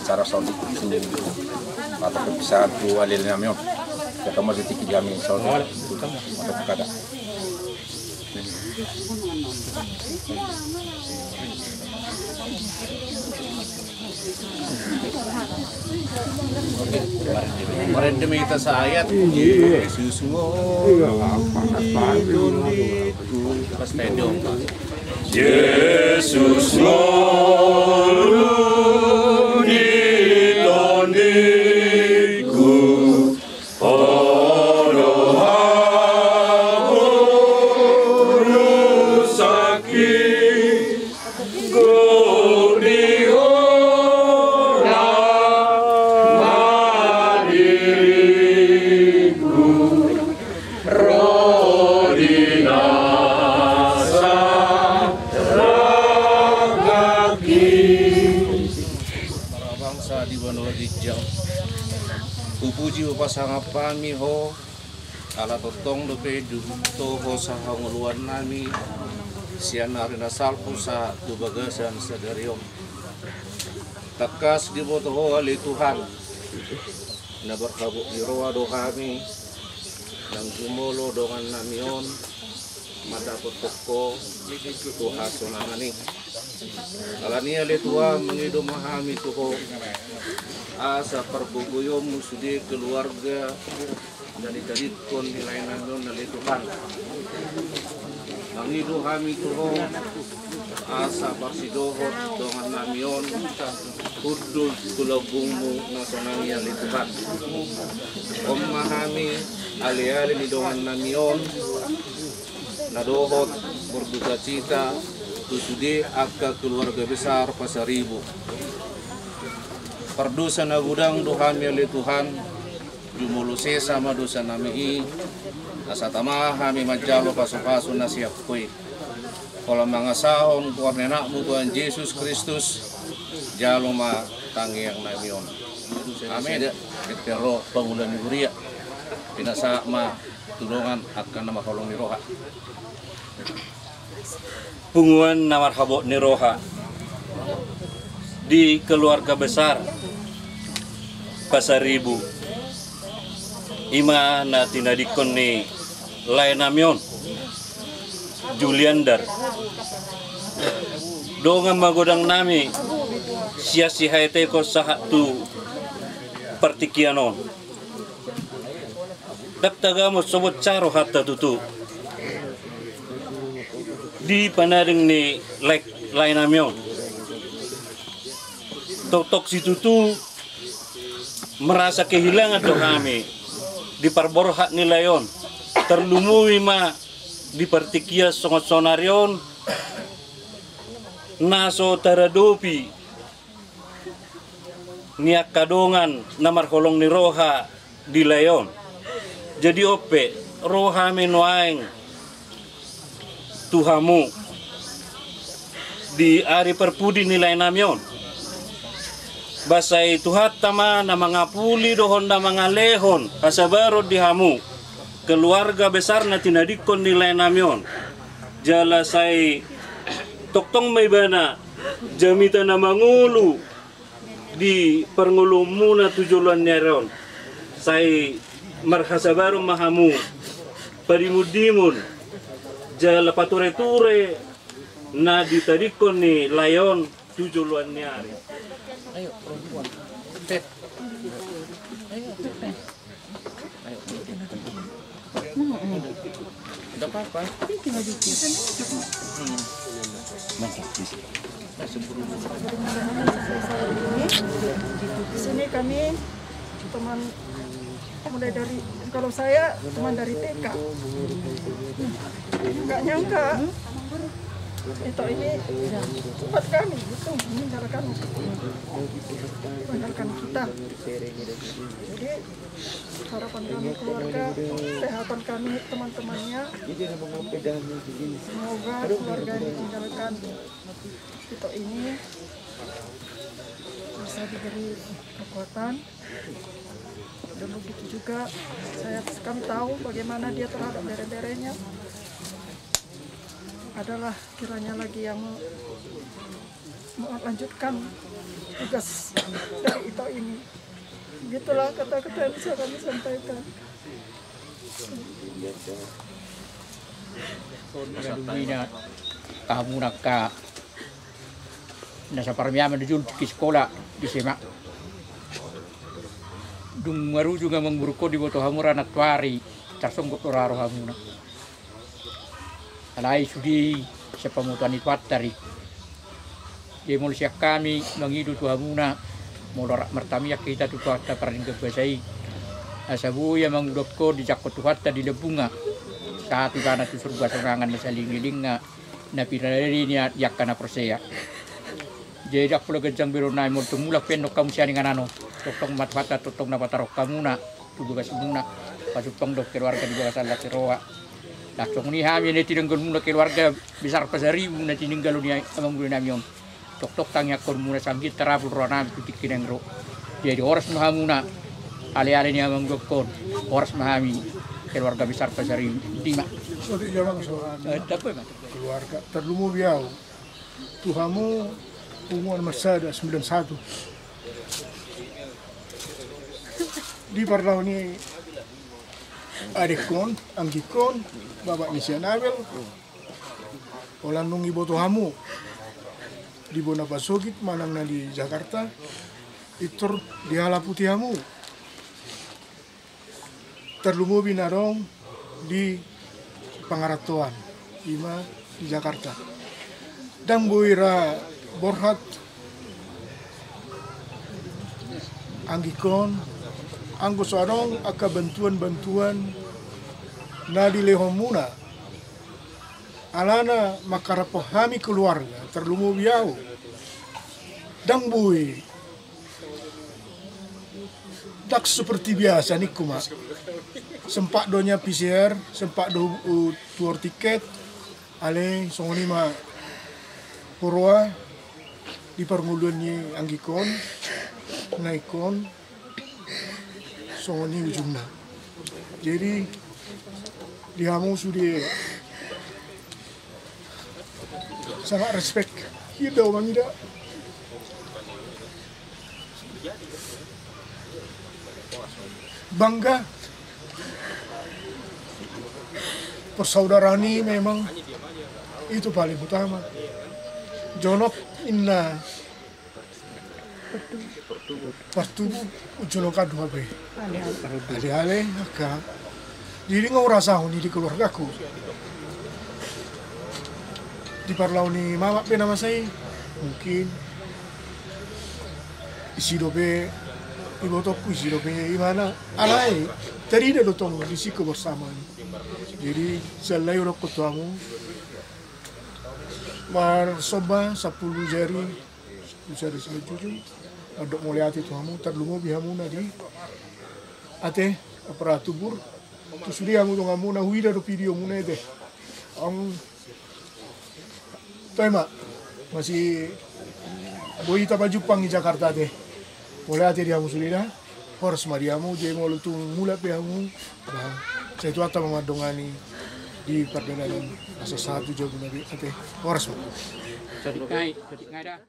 Sara Saudi itu atau kepisah tu alil namion kita masih tiki kami Saudi atau kada kemarin demi kita sayat Yesus ngoliku pas stadium Yesus puji upasangapami ho ala totong dope toho sa hanguluan nami sian arena salpu sa tubagasan sa dariom takas di botoho ali Tuhan na berkabuk di roa do kami nang jumolo dongan namion madapot toko tuha sonangani alani ali Tuhan mengido mahami tuho asa perbuguyom musudi keluarga dari kon nilai nanon dari Tuhan mangidu kami tuho asa parsidohot dongan namion kudul tulabungmu nasonani ali Tuhan om mahami ali-ali ni dongan namion nadohot berduka cita tusudi akka keluarga besar Pasaribu perdosa na gudang duhami oleh Tuhan jumuluse sama dosa nami asa tamah kami majalo paso-paso na siap koy kalau mangasahon kuar nenakmu Tuhan Yesus Kristus jalo ma tangi yang namion amin pero pangulan guria pinasa ma tulungan akan nama kolong ni roha punguan namar habok ni roha di keluarga besar Pasaribu ima na tinadikon ni Lainamion Juliander dongan magodang nami siya si haite ko sa tu partikianon daptagamo sobot caro hatta tutu di panaring ni Lainamion tok si tutu merasa kehilangan doh kami di parborhat ni layon terlumui ma di partikia songot sonarion naso taradopi niak kadongan namar holong ni roha di layon jadi ope roha menuaing tuhamu di ari perpudi nilai namion basai tuhat tama na mga puli dohon na mga lehon asabaro dihamu keluarga besar na tinadikon nilai namion jala say toktong may bana jamita na mangulu di pangulong muna tujulan neron say marhasabaro mahamu parimudimun jala pature-ture na ditadikon ni layon tujulan niari. Ayo perempuan. Ayo. Tidak apa-apa. Tinggal dikit. Mantap. Di sini kami teman mulai dari kalau saya teman dari TK. Nggak nyangka itu ini tempat kami itu meninggalkan kita. Jadi harapan kami keluarga, kesehatan kami teman-temannya, semoga keluarga yang ditinggalkan kita ini bisa diberi kekuatan. Dan begitu juga kami tahu bagaimana dia terhadap dere-derenya. Adalah kiranya lagi yang melanjutkan tugas dari ITO ini. Begitulah kata-kata yang bisa kami sampaikan. Nadumina kamu nakka nasa parmiyaman dun di sekolah di semak dung maru juga mengburuko di boto hamura natwari tersunggup oraro hamuna alai sudi sepamutuan itu tari dia mulai siap kami mengidu tu hamuna molorak mertamiak kita tu kata paring kebasai asabu yang mengdokko di jakot tu hatta di lebunga satu kana tu surga serangan masaling-linga na pinariri niya yakana persea jadi aku lo gejang biru nai mau tumulak pendok kamu siani nganano totong matfata totong na patarok kamu na tubuh kasumuna pasutong dok keluarga di bawah salah seroa langsung ni kami ni tinenggal muna keluarga besar pasari muna tinenggal ni amang bulan namion tok tangnya kon muna sanggit terabul rona tutik kinengro jadi horas mahamuna ale-ale ni amang dokon horas mahami keluarga besar pasari lima. Suatu zaman seorang keluarga terlumu biau. Tuhamu umur masa 91. Di parlau ni adikon, anggikon, bapak ni Sianabel, olandung ibu Tuhamu di Bonapasogit manang na di Jakarta, itur di Halaputihamu. Terlumu binarong di Pangaratuan, Ima di Jakarta. Dan buira borhat anggikon, anggo sarong aka bantuan na di lehomuna. Alana makarapohami keluarga terlumu biau. Dan bui dak seperti biasa nih kuma. Sempak donya PCR, sempak do tour tiket, ale songoni ma purwa di permuluannya anggikon, naikon, songoni ujungna. Jadi dihamu sudah sangat respect. Kita orang tidak. Bangga. Persaudaraan ini memang itu paling utama. Jonok inna pertubuh jonok kadua be. Ale-ale agak. Jadi nggak rasa ini di keluargaku. Di parlau ni mama pe nama saya mungkin isi dobe ibu toko isi dobe gimana alai tadi ada dotong risiko bersama ni. Jadi selain orang ketuamu mar soba 10 jari bisa disebut ada mulai hati tuamu terlumu bihamu nadi ate aparatubur tu sudah kamu tu kamu na huida do video muna deh tema masih boy tapa Jepang di Jakarta deh mulai hati dia musulina harus mariamu jadi mau lutu mulai bihamu saya itu atau memadongani di perdagangan asas satu jauh nabi ate horas. Jadi ngai dah.